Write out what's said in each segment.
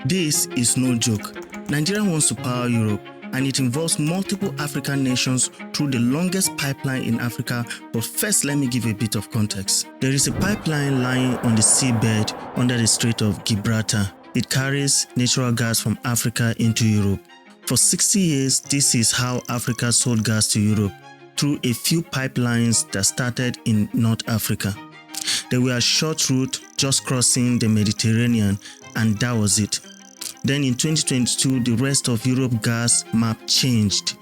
This is no joke. Nigeria wants to power Europe, and it involves multiple African nations through the longest pipeline in Africa. But first, let me give a bit of context. There is a pipeline lying on the seabed under the Strait of Gibraltar. It carries natural gas from Africa into Europe. For 60 years, this is how Africa sold gas to Europe, through a few pipelines that started in North Africa. They were a short route just crossing the Mediterranean, and that was it. Then in 2022, the rest of Europe gas map changed.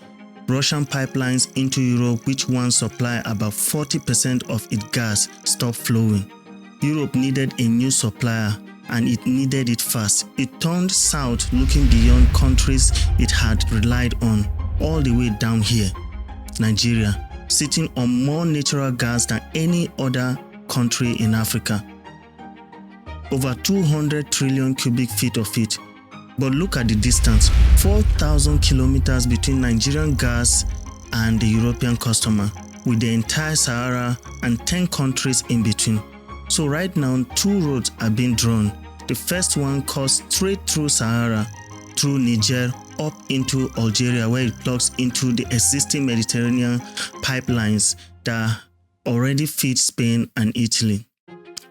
Russian pipelines into Europe, which once supplied about 40% of its gas, stopped flowing. Europe needed a new supplier, and it needed it fast. It turned south, looking beyond countries it had relied on, all the way down here. Nigeria, sitting on more natural gas than any other country in Africa. Over 200 trillion cubic feet of it. But look at the distance, 4,000 kilometers between Nigerian gas and the European customer, with the entire Sahara and 10 countries in between. So right now, 2 roads are being drawn. The first one cuts straight through Sahara, through Niger, up into Algeria, where it plugs into the existing Mediterranean pipelines that already feed Spain and Italy.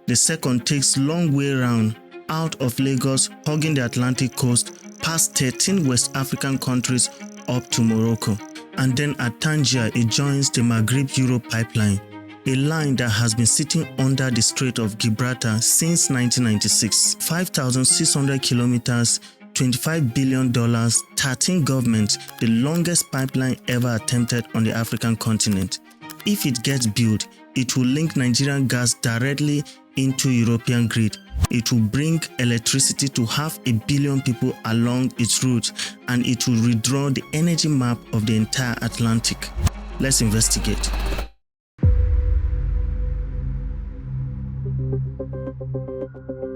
The second takes long way round, out of Lagos, hugging the Atlantic coast, past 13 West African countries up to Morocco. And then at Tangier, it joins the Maghreb-Europe pipeline, a line that has been sitting under the Strait of Gibraltar since 1996. 5,600 kilometers, $25 billion, 13 governments, the longest pipeline ever attempted on the African continent. If it gets built, it will link Nigerian gas directly into European grid. It will bring electricity to 500 million people along its route, and it will redraw the energy map of the entire Atlantic. Let's investigate.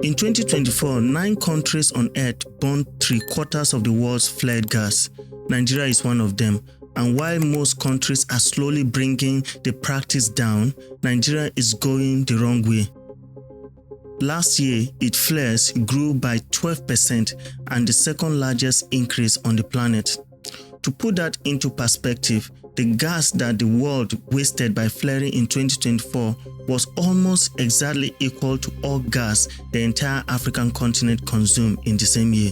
In 2024, 9 countries on earth burned 3/4 of the world's flared gas. Nigeria is one of them. And while most countries are slowly bringing the practice down, Nigeria is going the wrong way. Last year, its flares grew by 12% and the second largest increase on the planet. To put that into perspective, the gas that the world wasted by flaring in 2024 was almost exactly equal to all gas the entire African continent consumed in the same year.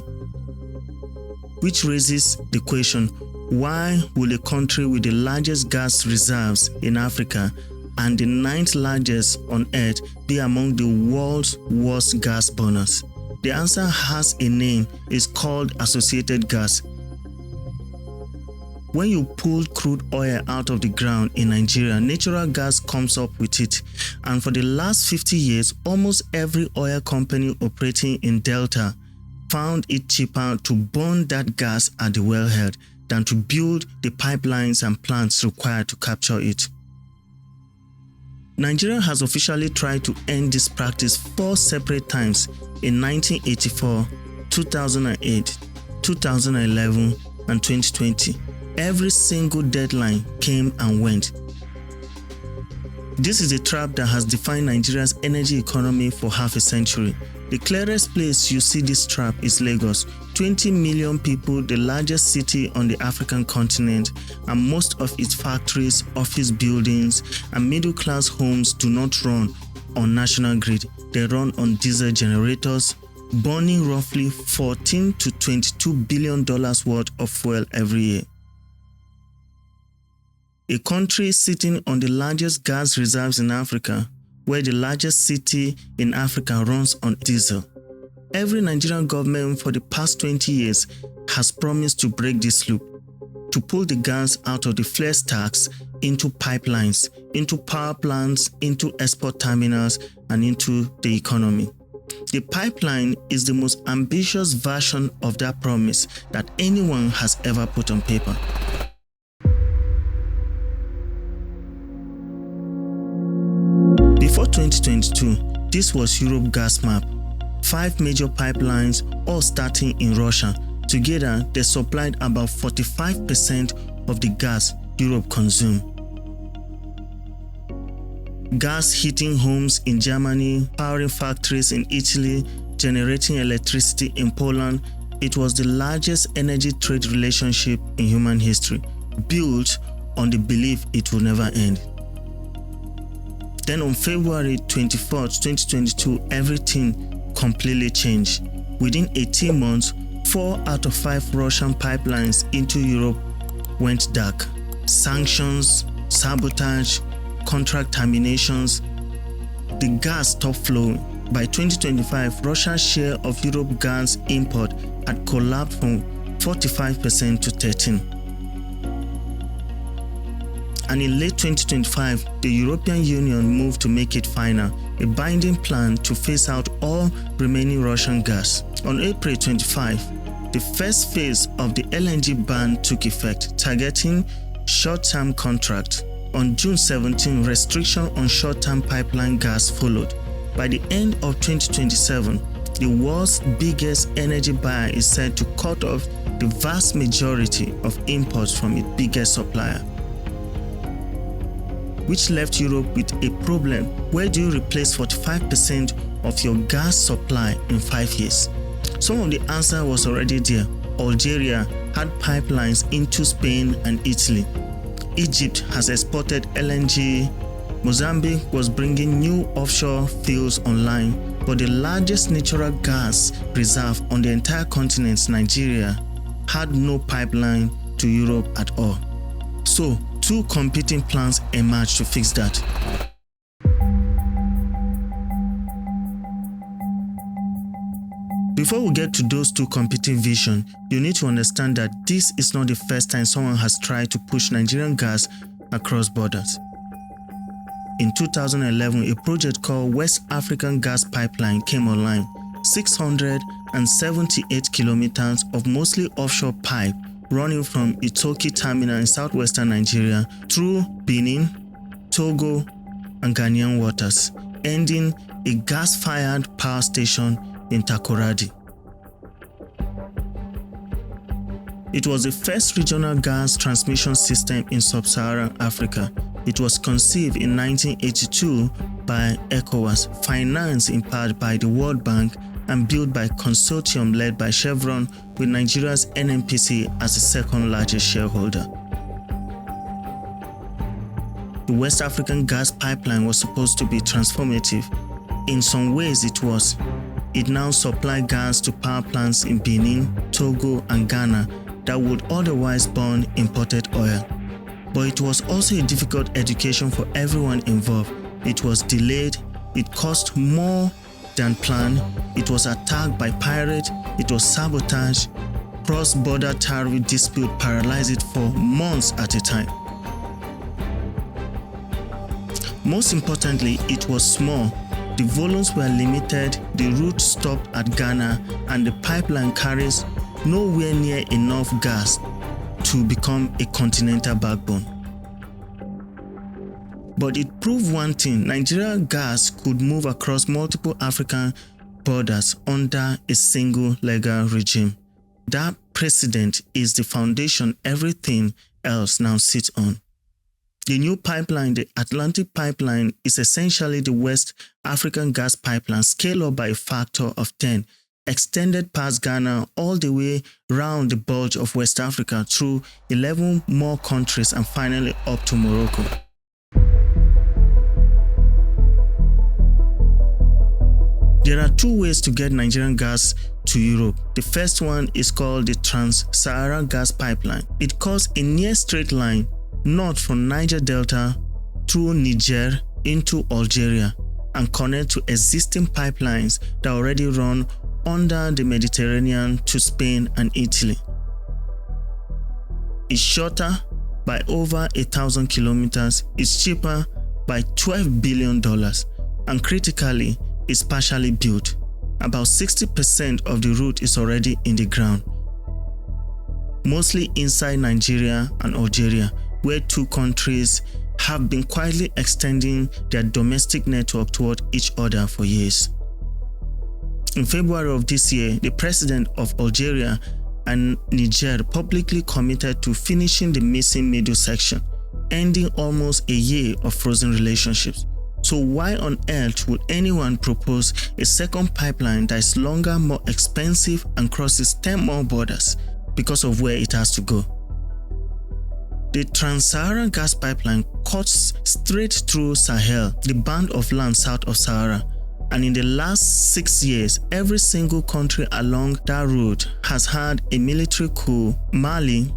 Which raises the question, why will a country with the largest gas reserves in Africa and the 9th largest on earth be among the world's worst gas burners? The answer has a name. It's called associated gas. When you pull crude oil out of the ground in Nigeria, natural gas comes up with it. And for the last 50 years, almost every oil company operating in Delta found it cheaper to burn that gas at the wellhead than to build the pipelines and plants required to capture it. Nigeria has officially tried to end this practice 4 separate times in 1984, 2008, 2011, and 2020. Every single deadline came and went. This is a trap that has defined Nigeria's energy economy for half a century. The clearest place you see this trap is Lagos. 20 million people, the largest city on the African continent, and most of its factories, office buildings, and middle-class homes do not run on national grid. They run on diesel generators, burning roughly $14 to $22 billion worth of fuel every year. A country sitting on the largest gas reserves in Africa, where the largest city in Africa runs on diesel. Every Nigerian government for the past 20 years has promised to break this loop, to pull the gas out of the flare stacks into pipelines, into power plants, into export terminals, and into the economy. The pipeline is the most ambitious version of that promise that anyone has ever put on paper. Before 2022, this was Europe gas map. 5 major pipelines, all starting in Russia. Together, they supplied about 45% of the gas Europe consumed. Gas heating homes in Germany, powering factories in Italy, generating electricity in Poland, it was the largest energy trade relationship in human history, built on the belief it will never end. Then on February 24th, 2022, everything completely changed. Within 18 months, 4 out of 5 Russian pipelines into Europe went dark. Sanctions, sabotage, contract terminations. The gas stopped flowing. By 2025, Russia's share of Europe gas import had collapsed from 45% to 13%. And in late 2025, the European Union moved to make it final, a binding plan to phase out all remaining Russian gas. On April 25, the first phase of the LNG ban took effect, targeting short-term contracts. On June 17, restriction on short-term pipeline gas followed. By the end of 2027, the world's biggest energy buyer is said to cut off the vast majority of imports from its biggest supplier, which left Europe with a problem. Where do you replace 45% of your gas supply in 5 years? Some of the answer was already there. Algeria had pipelines into Spain and Italy. Egypt has exported LNG. Mozambique was bringing new offshore fields online, but the largest natural gas reserve on the entire continent, Nigeria, had no pipeline to Europe at all. So, 2 competing plans emerged to fix that. Before we get to those 2 competing visions, you need to understand that this is not the first time someone has tried to push Nigerian gas across borders. In 2011, a project called West African Gas Pipeline came online. 678 kilometers of mostly offshore pipe running from Itoki terminal in southwestern Nigeria through Benin, Togo, and Ghanaian waters, ending a gas-fired power station in Takoradi. It was the first regional gas transmission system in sub-Saharan Africa. It was conceived in 1982 by ECOWAS, financed in part by the World Bank, and built by a consortium led by Chevron, with Nigeria's NNPC as the second largest shareholder. The West African Gas Pipeline was supposed to be transformative. In some ways it was. It now supplied gas to power plants in Benin, Togo, and Ghana that would otherwise burn imported oil. But it was also a difficult education for everyone involved. It was delayed, it cost more than planned, it was attacked by pirates, it was sabotaged, cross-border tariff dispute paralyzed it for months at a time. Most importantly, it was small. The volumes were limited, the route stopped at Ghana, and the pipeline carries nowhere near enough gas to become a continental backbone. But it proved one thing: Nigerian gas could move across multiple African borders under a single legal regime. That precedent is the foundation everything else now sits on. The new pipeline, the Atlantic Pipeline, is essentially the West African Gas Pipeline scaled up by a factor of 10, extended past Ghana all the way round the bulge of West Africa through 11 more countries and finally up to Morocco. There are 2 ways to get Nigerian gas to Europe. The first one is called the Trans-Saharan Gas Pipeline. It cuts a near straight line north from Niger Delta through Niger into Algeria and connect to existing pipelines that already run under the Mediterranean to Spain and Italy. It's shorter by over 1,000 kilometers, it's cheaper by $12 billion, and critically, it's partially built. About 60% of the route is already in the ground, mostly inside Nigeria and Algeria, where 2 countries have been quietly extending their domestic network toward each other for years. In February of this year, the president of Algeria and Niger publicly committed to finishing the missing middle section, ending almost a year of frozen relationships. So why on earth would anyone propose a second pipeline that is longer, more expensive, and crosses 10 more borders because of where it has to go? The Trans-Saharan Gas Pipeline cuts straight through Sahel, the band of land south of Sahara. And in the last 6 years, every single country along that route has had a military coup. Mali,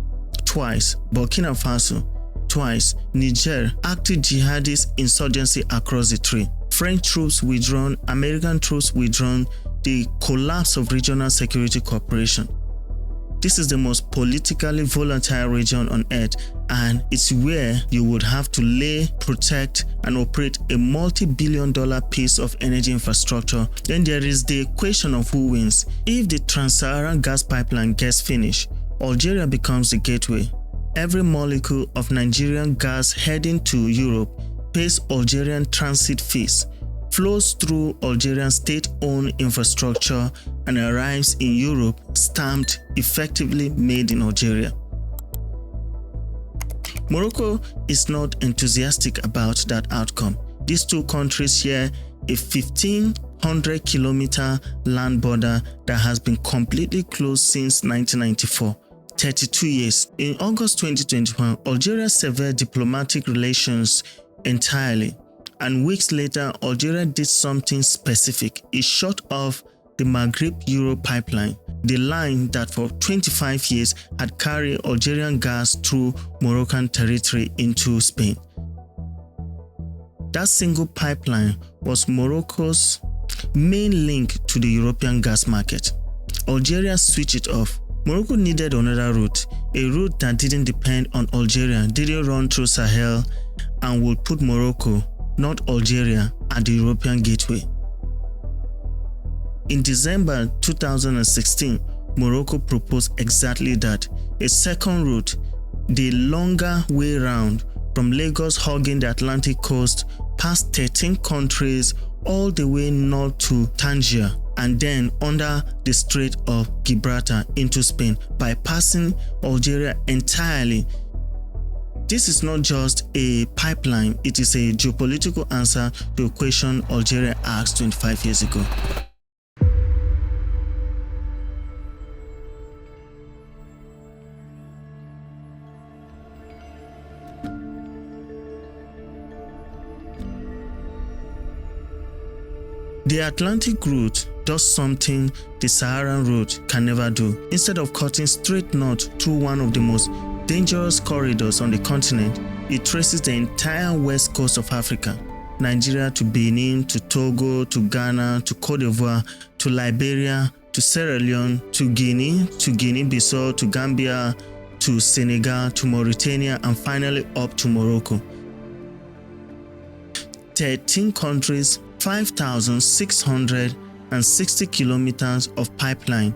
twice. Burkina Faso, twice. Niger, active jihadist insurgency across the three. French troops withdrawn, American troops withdrawn, the collapse of regional security cooperation. This is the most politically volatile region on earth, and it's where you would have to lay, protect, and operate a multi-billion-dollar piece of energy infrastructure. Then there is the question of who wins. If the Trans-Saharan Gas Pipeline gets finished, Algeria becomes the gateway. Every molecule of Nigerian gas heading to Europe pays Algerian transit fees, flows through Algerian state-owned infrastructure, and arrives in Europe stamped effectively made in Algeria. Morocco is not enthusiastic about that outcome. These two countries share a 1,500-kilometer land border that has been completely closed since 1994. 32 years. In August 2021, Algeria severed diplomatic relations entirely. And weeks later, Algeria did something specific. It shut off the Maghreb-Europe pipeline, the line that for 25 years had carried Algerian gas through Moroccan territory into Spain. That single pipeline was Morocco's main link to the European gas market. Algeria switched it off. Morocco needed another route, a route that didn't depend on Algeria, didn't run through Sahel, and would put Morocco, not Algeria, at the European gateway. In December 2016, Morocco proposed exactly that, a second route, the longer way round from Lagos hugging the Atlantic coast past 13 countries all the way north to Tangier and then under the Strait of Gibraltar into Spain, bypassing Algeria entirely. This is not just a pipeline, it is a geopolitical answer to a question Algeria asked 25 years ago. The Atlantic route does something the Saharan route can never do. Instead of cutting straight north through one of the most dangerous corridors on the continent, it traces the entire west coast of Africa, Nigeria to Benin, to Togo, to Ghana, to Cote d'Ivoire, to Liberia, to Sierra Leone, to Guinea-Bissau, to Gambia, to Senegal, to Mauritania, and finally up to Morocco. 13 countries, 5,660 kilometers of pipeline,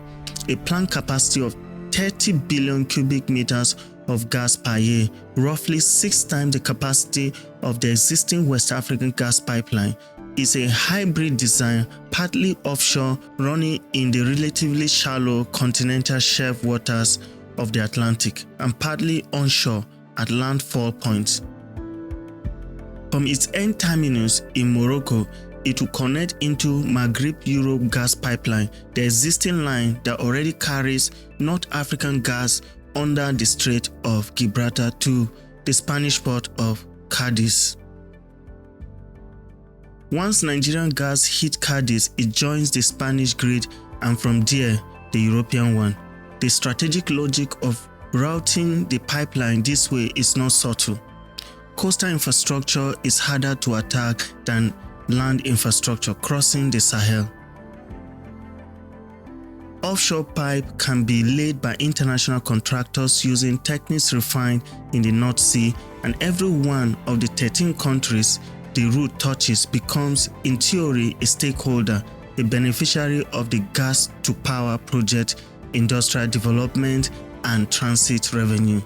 a planned capacity of 30 billion cubic meters of gas per year, roughly 6 times the capacity of the existing West African gas pipeline, is a hybrid design, partly offshore, running in the relatively shallow continental shelf waters of the Atlantic, and partly onshore at landfall points. From its end terminus in Morocco, it will connect into Maghreb-Europe gas pipeline, the existing line that already carries North African gas under the Strait of Gibraltar to the Spanish port of Cadiz. Once Nigerian gas hits Cadiz, it joins the Spanish grid and from there, the European one. The strategic logic of routing the pipeline this way is not subtle. Coastal infrastructure is harder to attack than land infrastructure crossing the Sahel. Offshore pipe can be laid by international contractors using techniques refined in the North Sea, and every one of the 13 countries the route touches becomes, in theory, a stakeholder, a beneficiary of the gas-to-power project, industrial development, and transit revenue.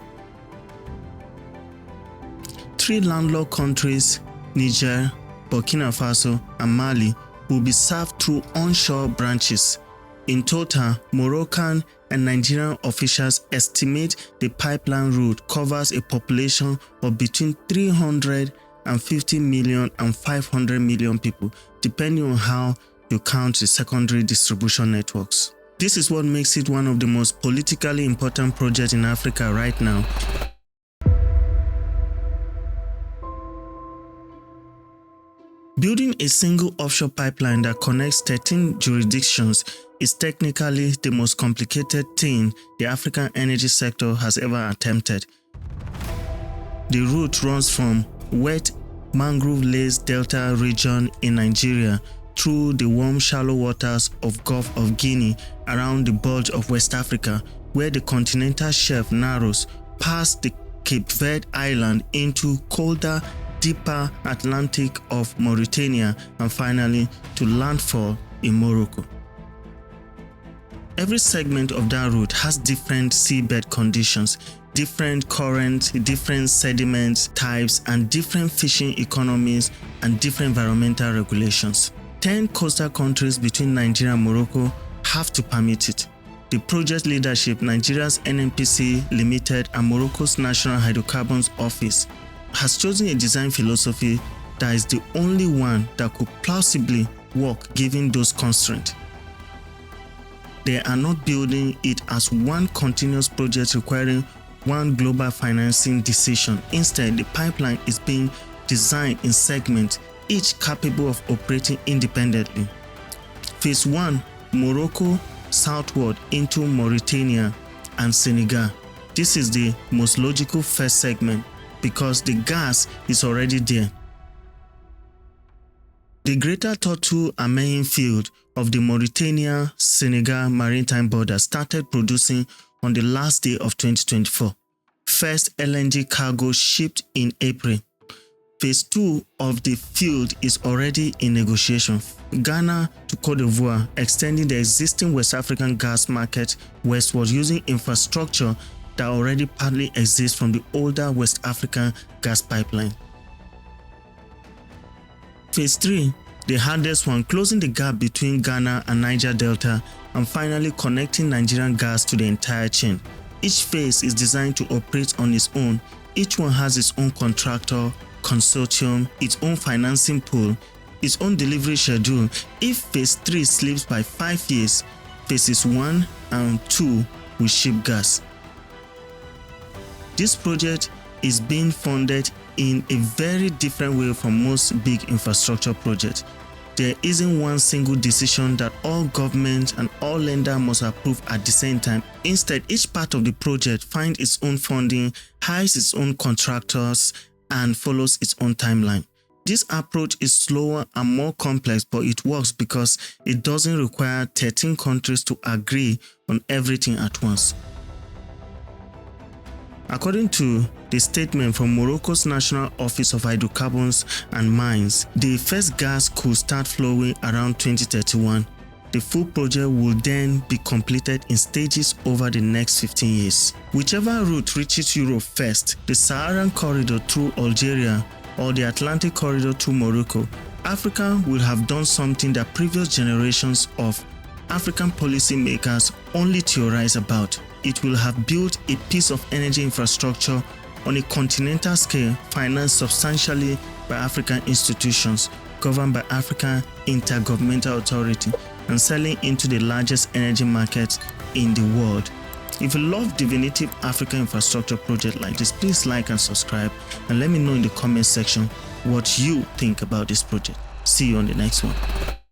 3 landlocked countries, Niger, Burkina Faso, and Mali, will be served through onshore branches. In total, Moroccan and Nigerian officials estimate the pipeline route covers a population of between 300 150 million and 500 million people, depending on how you count the secondary distribution networks. This is what makes it one of the most politically important projects in Africa right now. Building a single offshore pipeline that connects 13 jurisdictions is technically the most complicated thing the African energy sector has ever attempted. The route runs from wet mangrove-laced delta region in Nigeria through the warm shallow waters of Gulf of Guinea around the bulge of West Africa, where the continental shelf narrows past the Cape Verde Island into colder, deeper Atlantic of Mauritania, and finally to landfall in Morocco. Every segment of that route has different seabed conditions, different currents, different sediment types, and different fishing economies and different environmental regulations. 10 coastal countries between Nigeria and Morocco have to permit it. The project leadership, Nigeria's NNPC Limited and Morocco's National Hydrocarbons Office, has chosen a design philosophy that is the only one that could plausibly work given those constraints. They are not building it as one continuous project requiring one global financing decision. Instead, the pipeline is being designed in segments, each capable of operating independently. Phase 1, Morocco southward into Mauritania and Senegal. This is the most logical first segment because the gas is already there. The Greater Tortue Ameyin field of the Mauritania-Senegal maritime border started producing on the last day of 2024. First LNG cargo shipped in April. Phase 2 of the field is already in negotiation. Ghana to Cote d'Ivoire, extending the existing West African gas market westward using infrastructure that already partly exists from the older West African gas pipeline. Phase 3, the hardest one, closing the gap between Ghana and Niger Delta and finally connecting Nigerian gas to the entire chain. Each phase is designed to operate on its own. Each one has its own contractor, consortium, its own financing pool, its own delivery schedule. If phase 3 slips by 5 years, phases 1 and 2 will ship gas. This project is being funded in a very different way from most big infrastructure projects. There isn't one single decision that all governments and all lenders must approve at the same time. Instead, each part of the project finds its own funding, hires its own contractors, and follows its own timeline. This approach is slower and more complex, but it works because it doesn't require 13 countries to agree on everything at once. According to the statement from Morocco's National Office of Hydrocarbons and Mines, the first gas could start flowing around 2031. The full project will then be completed in stages over the next 15 years. Whichever route reaches Europe first, the Saharan corridor through Algeria or the Atlantic corridor through Morocco, Africa will have done something that previous generations of African policymakers only theorize about. It will have built a piece of energy infrastructure on a continental scale, financed substantially by African institutions, governed by African Intergovernmental Authority, and selling into the largest energy markets in the world. If you love definitive African infrastructure project like this, please like and subscribe, and let me know in the comment section what you think about this project. See you on the next one.